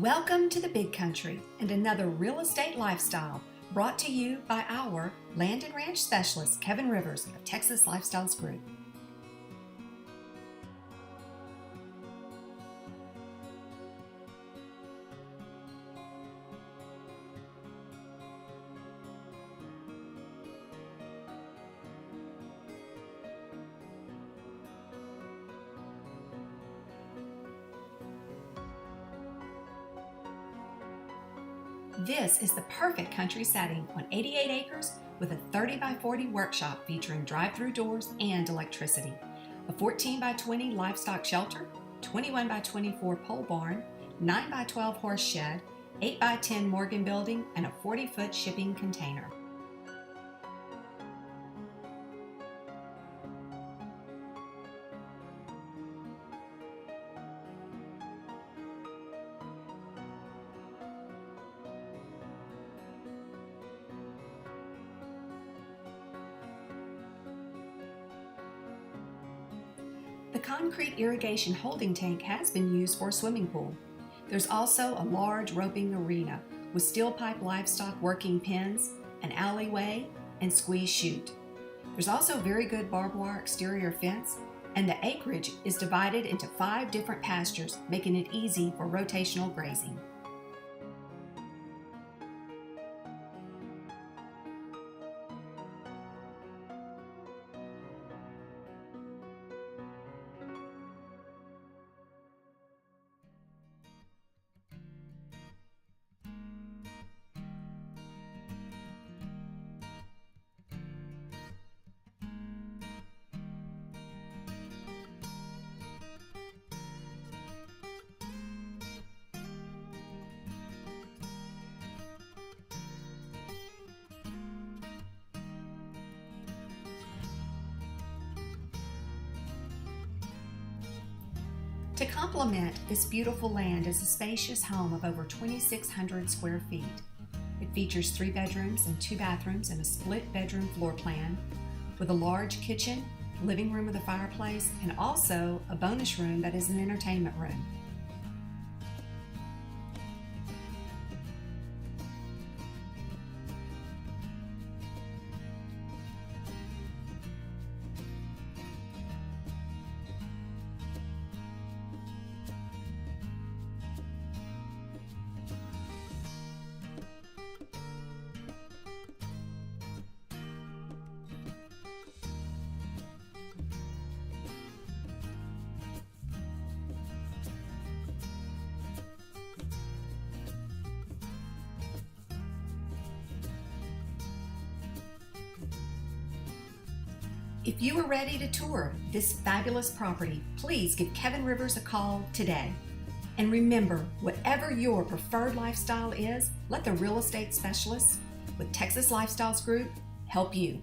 Welcome to the Big Country and another real estate lifestyle brought to you by our land and ranch specialist, Kevin Rivers of Texas Lifestyles Group. This is the perfect country setting on 88 acres with a 30 by 40 workshop featuring drive-through doors and electricity, a 14 by 20 livestock shelter, 21 by 24 pole barn, 9 by 12 horse shed, 8 by 10 Morgan building, and a 40-foot shipping container. The concrete irrigation holding tank has been used for a swimming pool. There's also a large roping arena with steel pipe livestock working pens, an alleyway, and squeeze chute. There's also very good barbed wire exterior fence, and the acreage is divided into 5 different pastures, making it easy for rotational grazing. To complement this beautiful land is a spacious home of over 2,600 square feet. It features 3 bedrooms and 2 bathrooms and a split bedroom floor plan with a large kitchen, living room with a fireplace, and also a bonus room that is an entertainment room. If you are ready to tour this fabulous property, please give Kevin Rivers a call today. And remember, whatever your preferred lifestyle is, let the real estate specialists with Texas Lifestyles Group help you.